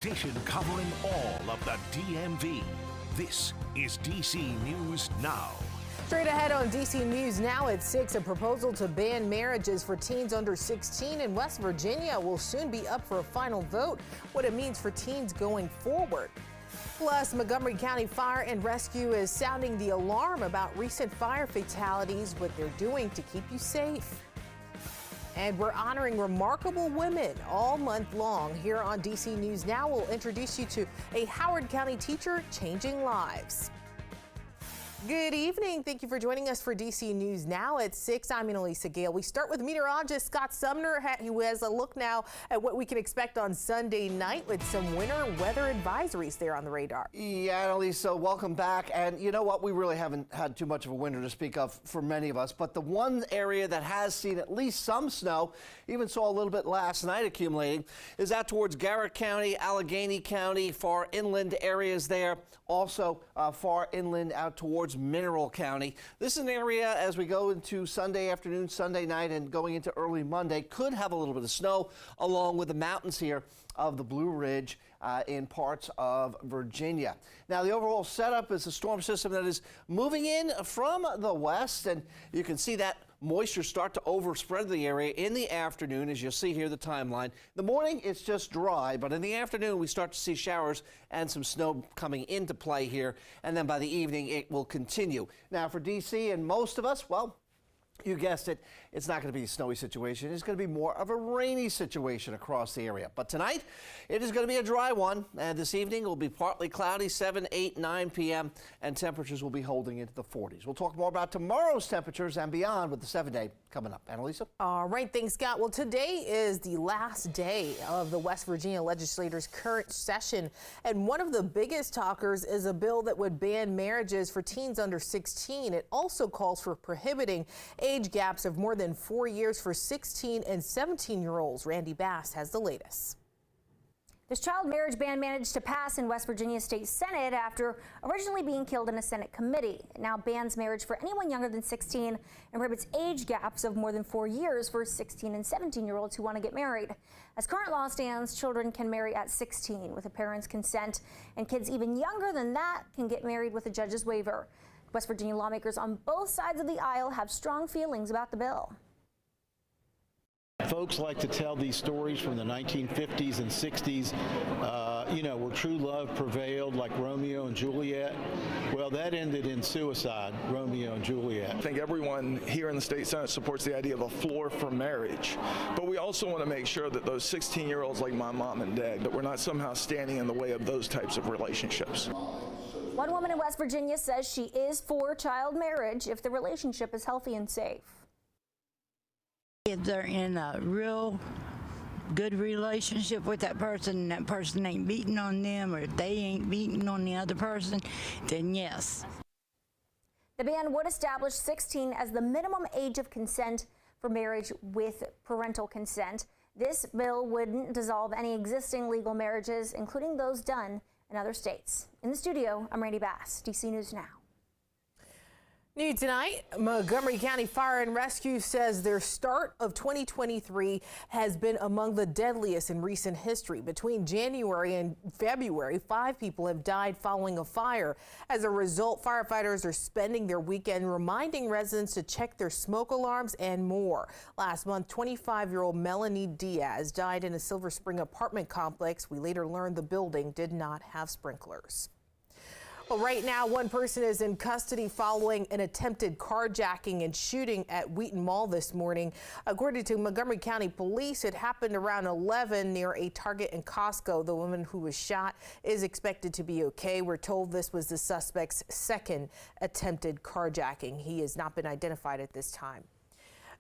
Station covering all of the DMV. This is DC News Now. Straight ahead on DC News Now at 6, a proposal to ban marriages for teens under 16 in West Virginia will soon be up for a final vote, what it means for teens going forward. Plus, Montgomery County Fire and Rescue is sounding the alarm about recent fire fatalities, what they're doing to keep you safe. And we're honoring remarkable women all month long. Here on DC News Now, we'll introduce you to a Howard County teacher changing lives. Good evening. Thank you for joining us for DC News Now at 6. I'm Annalisa Gale. We start with meteorologist Scott Sumner, who has a look now at what we can expect on Sunday night with some winter weather advisories there on the radar. Yeah, Annalisa, welcome back. And you know what? We really haven't had too much of a winter to speak of for many of us. But the one area that has seen at least some snow, even saw a little bit last night accumulating, is out towards Garrett County, Allegheny County, far inland areas there. Also far inland out towards Mineral County. This is an area as we go into Sunday afternoon, Sunday night, and going into early Monday, could have a little bit of snow along with the mountains here of the Blue Ridge in parts of Virginia. Now, the overall setup is a storm system that is moving in from the west, and you can see that moisture start to overspread the area in the afternoon, as you'll see here the timeline. In the morning, it's just dry, but in the afternoon, we start to see showers and some snow coming into play here, and then by the evening, it will continue. Now, for D.C. and most of us, well, you guessed it, it's not going to be a snowy situation. It's going to be more of a rainy situation across the area. But tonight, it is going to be a dry one. And this evening will be partly cloudy, 7, 8, 9 p.m. And temperatures will be holding into the 40s. We'll talk more about tomorrow's temperatures and beyond with the 7-day coming up. Annalisa? All right, thanks, Scott. Well, today is the last day of the West Virginia legislators' current session. And one of the biggest talkers is a bill that would ban marriages for teens under 16. It also calls for prohibiting age gaps of more than 4 years for 16 and 17-year-olds. Randy Bass has the latest. This child marriage ban managed to pass in West Virginia State Senate after originally being killed in a Senate committee. It now bans marriage for anyone younger than 16 and prohibits age gaps of more than 4 years for 16 and 17-year-olds who want to get married. As current law stands, children can marry at 16 with a parent's consent, and kids even younger than that can get married with a judge's waiver. West Virginia lawmakers on both sides of the aisle have strong feelings about the bill. Folks like to tell these stories from the 1950s and 60s, where true love prevailed, like Romeo and Juliet. Well, that ended in suicide, Romeo and Juliet. I think everyone here in the state Senate supports the idea of a floor for marriage. But we also want to make sure that those 16-year-olds like my mom and dad, that we're not somehow standing in the way of those types of relationships. One woman in West Virginia says she is for child marriage if the relationship is healthy and safe. If they're in a real good relationship with that person and that person ain't beating on them, or if they ain't beating on the other person, then yes. The ban would establish 16 as the minimum age of consent for marriage with parental consent. This bill wouldn't dissolve any existing legal marriages, including those done in other states. In the studio, I'm Randy Bass, DC News Now. New tonight, Montgomery County Fire and Rescue says their start of 2023 has been among the deadliest in recent history. Between January and February, 5 people have died following a fire. As a result, firefighters are spending their weekend reminding residents to check their smoke alarms and more. Last month, 25-year-old Melanie Diaz died in a Silver Spring apartment complex. We later learned the building did not have sprinklers. Well, right now, one person is in custody following an attempted carjacking and shooting at Wheaton Mall this morning. According to Montgomery County Police, it happened around 11 near a Target and Costco. The woman who was shot is expected to be okay. We're told this was the suspect's second attempted carjacking. He has not been identified at this time.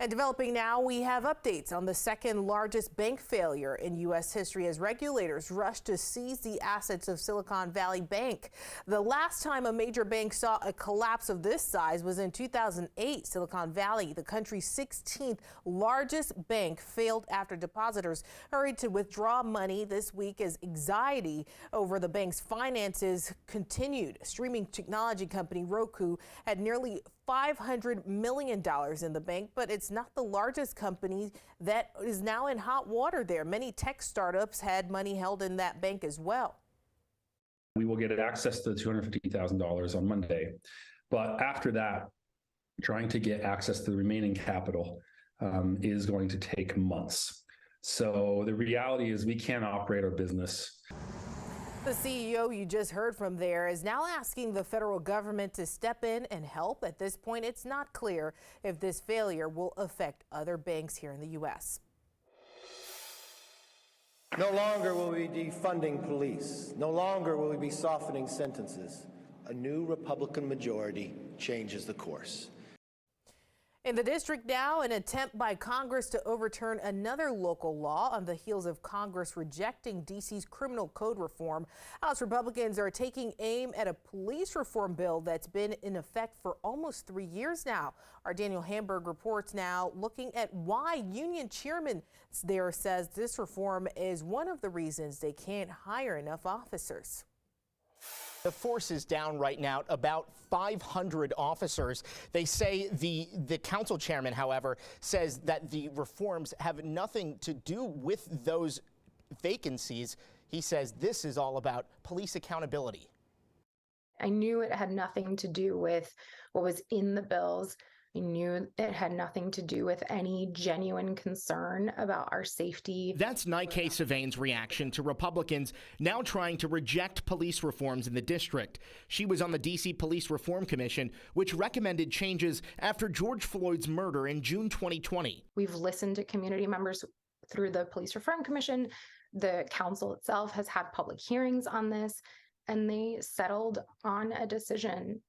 And developing now, we have updates on the second largest bank failure in U.S. history as regulators rush to seize the assets of Silicon Valley Bank. The last time a major bank saw a collapse of this size was in 2008. Silicon Valley, the country's 16th largest bank, failed after depositors hurried to withdraw money this week as anxiety over the bank's finances continued. Streaming technology company Roku had nearly $500 million in the bank, but it's not the largest company that is now in hot water there. Many tech startups had money held in that bank as well. We will get access to the $250,000 on Monday, but after that, trying to get access to the remaining capital is going to take months. So the reality is we can't operate our business. The CEO you just heard from there is now asking the federal government to step in and help. At this point, it's not clear if this failure will affect other banks here in the U.S. No longer will we be defunding police. No longer will we be softening sentences. A new Republican majority changes the course. In the district now, an attempt by Congress to overturn another local law on the heels of Congress rejecting D.C.'s criminal code reform. House Republicans are taking aim at a police reform bill that's been in effect for almost 3 years now. Our Daniel Hamburg reports now, looking at why union chairman there says this reform is one of the reasons they can't hire enough officers. The force is down right now, about 500 officers. They say the council chairman, however, says that the reforms have nothing to do with those vacancies. He says this is all about police accountability. I knew it had nothing to do with what was in the bills. I knew it had nothing to do with any genuine concern about our safety. That's Nike Savane's reaction to Republicans now trying to reject police reforms in the district. She was on the D.C. Police Reform Commission, which recommended changes after George Floyd's murder in June 2020. We've listened to community members through the Police Reform Commission. The council itself has had public hearings on this, and they settled on a decision.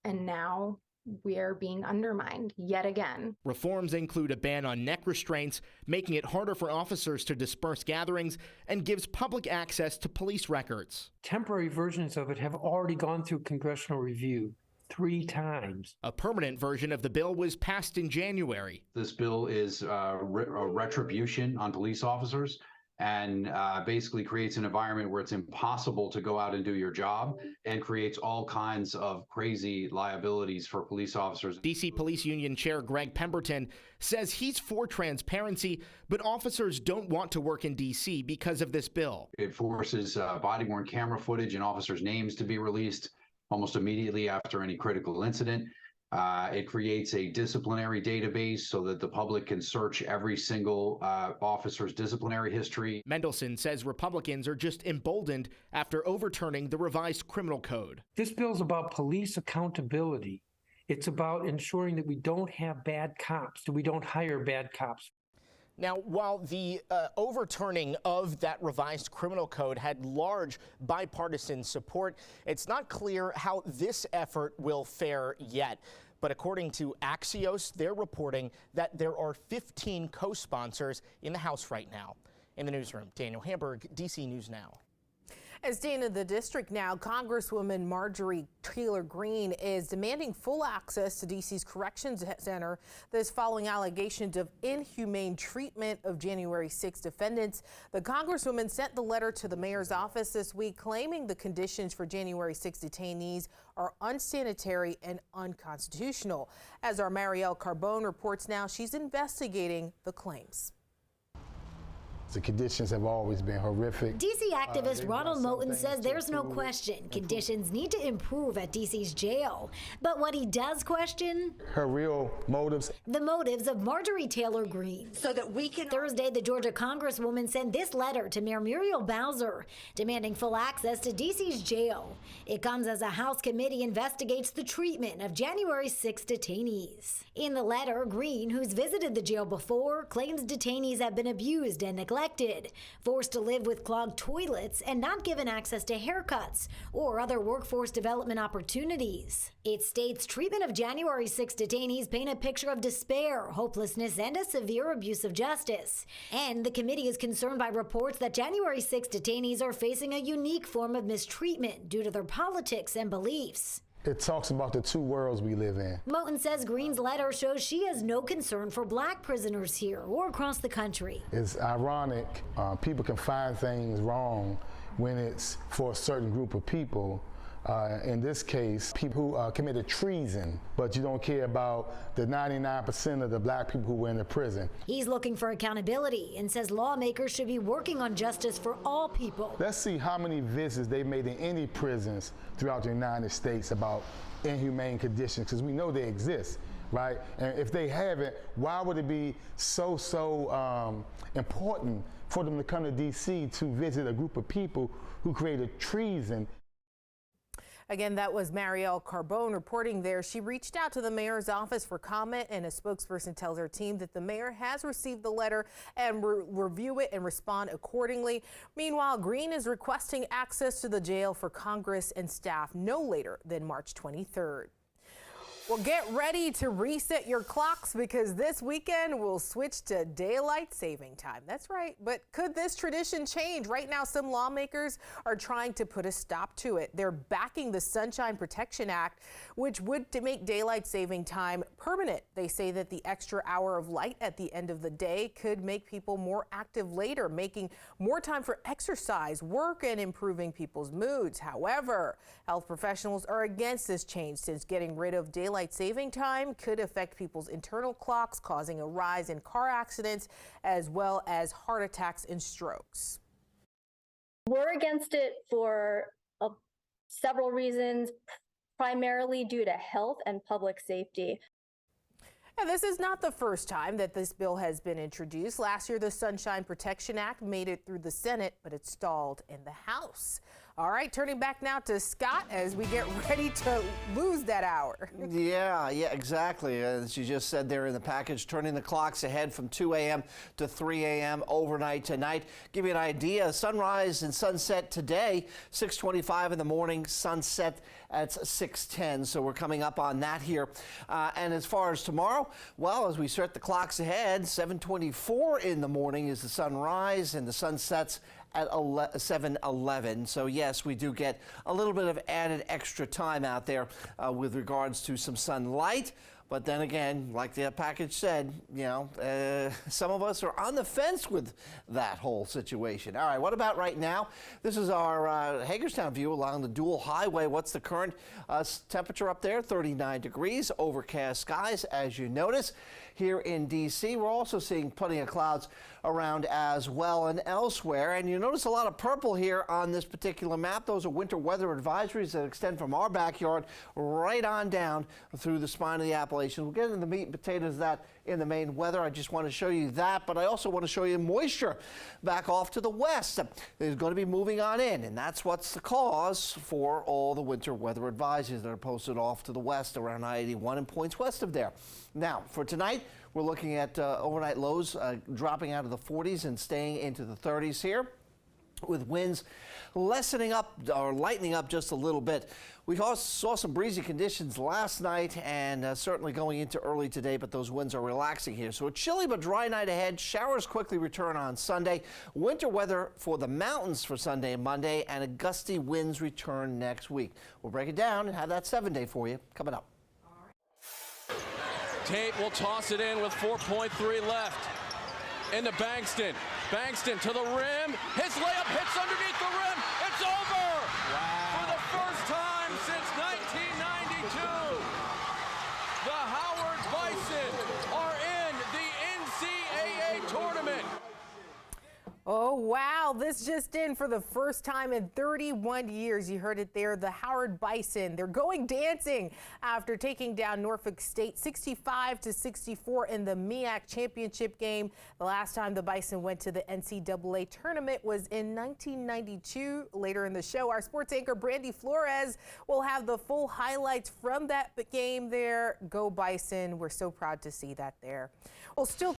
And now we are being undermined yet again. Reforms include a ban on neck restraints, making it harder for officers to disperse gatherings, and gives public access to police records. Temporary versions of it have already gone through congressional review 3 times. A permanent version of the bill was passed in January. This bill is a retribution on police officers, and basically creates an environment where it's impossible to go out and do your job, and creates all kinds of crazy liabilities for police officers. D.C. Police Union Chair Greg Pemberton says he's for transparency, but officers don't want to work in D.C. because of this bill. It forces body-worn camera footage and officers' names to be released almost immediately after any critical incident. It creates a disciplinary database so that the public can search every single officer's disciplinary history. Mendelson says Republicans are just emboldened after overturning the revised criminal code. This bill's about police accountability. It's about ensuring that we don't have bad cops, that we don't hire bad cops. Now, while the overturning of that revised criminal code had large bipartisan support, it's not clear how this effort will fare yet. But according to Axios, they're reporting that there are 15 co-sponsors in the House right now. In the newsroom, Daniel Hamburg, DC News Now. As staying in the district now, Congresswoman Marjorie Taylor Greene is demanding full access to D.C.'s Corrections Center. This following allegations of inhumane treatment of January 6 defendants. The Congresswoman sent the letter to the mayor's office this week claiming the conditions for January 6 detainees are unsanitary and unconstitutional. As our Marielle Carbone reports now, she's investigating the claims. The conditions have always been horrific. D.C. activist Ronald Moten says there's no question conditions need to improve at D.C.'s jail. But what he does question? Her real motives. The motives of Marjorie Taylor Greene. So that we can... Thursday, the Georgia Congresswoman sent this letter to Mayor Muriel Bowser demanding full access to D.C.'s jail. It comes as a House committee investigates the treatment of January 6 detainees. In the letter, Greene, who's visited the jail before, claims detainees have been abused and neglected, forced to live with clogged toilets, and not given access to haircuts or other workforce development opportunities. It states treatment of January 6 detainees paint a picture of despair, hopelessness, and a severe abuse of justice. And the committee is concerned by reports that January 6 detainees are facing a unique form of mistreatment due to their politics and beliefs. It talks about the two worlds we live in. Moten says Greene's letter shows she has no concern for black prisoners here or across the country. It's ironic. People can find things wrong when it's for a certain group of people, In this case, people who committed treason, but you don't care about the 99% of the black people who were in the prison. He's looking for accountability and says lawmakers should be working on justice for all people. Let's see how many visits they made in any prisons throughout the United States about inhumane conditions, because we know they exist, right? And if they haven't, why would it be so important for them to come to D.C. to visit a group of people who created treason? Again, that was Marielle Carbone reporting there. She reached out to the mayor's office for comment, and a spokesperson tells her team that the mayor has received the letter and will review it and respond accordingly. Meanwhile, Green is requesting access to the jail for Congress and staff no later than March 23rd. Well, get ready to reset your clocks because this weekend we'll switch to daylight saving time. That's right. But could this tradition change? Right now, some lawmakers are trying to put a stop to it. They're backing the Sunshine Protection Act, which would make daylight saving time permanent. They say that the extra hour of light at the end of the day could make people more active later, making more time for exercise, work, and improving people's moods. However, health professionals are against this change since getting rid of daylight saving time could affect people's internal clocks, causing a rise in car accidents as well as heart attacks and strokes. We're against it for several reasons, primarily due to health and public safety. And this is not the first time that this bill has been introduced. Last year, the Sunshine Protection Act made it through the Senate, but it stalled in the House. All right, turning back now to Scott as we get ready to lose that hour. Yeah, exactly. As you just said there in the package, turning the clocks ahead from 2 a.m. to 3 a.m. overnight tonight. Give you an idea, sunrise and sunset today, 6:25 in the morning, sunset at 6:10. So we're coming up on that here. And as far as tomorrow, well, as we set the clocks ahead, 7:24 in the morning is the sunrise and the sun sets at 7:11. So yes, we do get a little bit of added extra time out there with regards to some sunlight. But then again, like the package said, you know, some of us are on the fence with that whole situation. All right, what about right now? This is our Hagerstown view along the dual highway. What's the current temperature up there? 39 degrees, overcast skies, as you notice. Here in D.C., we're also seeing plenty of clouds around as well and elsewhere. And you notice a lot of purple here on this particular map. Those are winter weather advisories that extend from our backyard right on down through the spine of the Appalachians. We'll get into the meat and potatoes of that in the main weather. I just want to show you that, but I also want to show you moisture back off to the west. It's going to be moving on in, and that's what's the cause for all the winter weather advisories that are posted off to the west around I-81 and points west of there. Now, for tonight, we're looking at overnight lows dropping out of the 40s and staying into the 30s here, with winds lessening up or lightening up just a little bit. We also saw some breezy conditions last night and certainly going into early today, but those winds are relaxing here. So a chilly but dry night ahead. Showers quickly return on Sunday. Winter weather for the mountains for Sunday and Monday, and gusty winds return next week. We'll break it down and have that 7-day for you coming up. Tate will toss it in with 4.3 left. Into Bankston. Bankston to the rim. His layup hits underneath the rim. It's over! Wow. For the first time since 1992, the Howard Bison are in the NCAA tournament. Oh, wow. This just in for the first time in 31 years. You heard it there. The Howard Bison. They're going dancing after taking down Norfolk State 65-64 in the MEAC championship game. The last time the Bison went to the NCAA tournament was in 1992. Later in the show, our sports anchor Brandy Flores will have the full highlights from that game there. Go Bison. We're so proud to see that there. Well, still